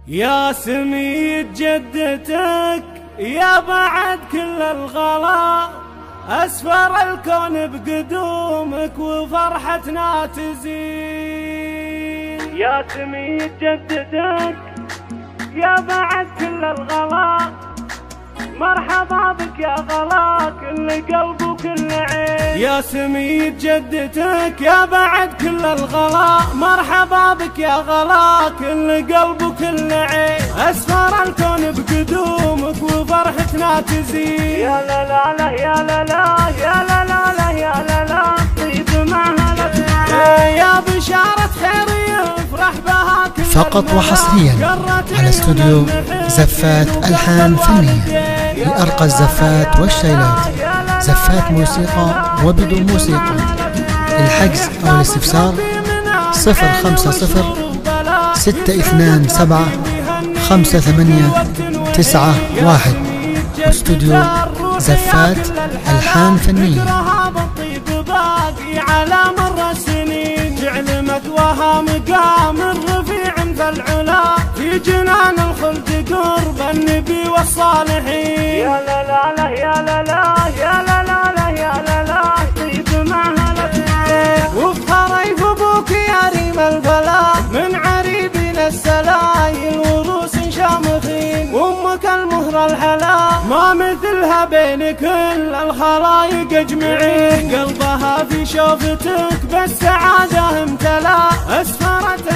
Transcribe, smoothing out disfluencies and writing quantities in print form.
يا سميد جدتك يا بعد كل الغلا، أسفر الكون بقدومك وفرحتنا تزين. يا سميد جدتك يا بعد كل الغلا، مرحبا بك يا غلا كل قلب وكل عين. يا سميد جدتك يا بعد كل الغلا، مرحبا بك يا غلا كل قلب وكل عين. أسفر الكون بقدومك وفرحتنا تزيد. يا لا لا لا يا لا لا يا لا لا لا يا لا لا، طيب معها يا بشارة خير يفرح بها كل فقط وحصريا على استوديو زفات ألحان فنية لأرقى الزفات والشيلات، زفات موسيقى وبدون موسيقى. الحجز أو الاستفسار 050-627-5891. استوديو زفات ألحان فنية. على مر السنين جعل مثواها مقام رفيع فالعلا، في جنان الخلد قرب النبي والصالحين. يا لا لا لا يا لا لا يا لا لا لا يا لا لا، طيب معها لك وفخري ابوك يا ريم الفلا، من عريبين السلايل وروس شامخين، وامك المهر الحلا ما مثلها بين كل الخلايق اجمعين. قلبها في شوفتك بالسعادة امتلا، اسفرت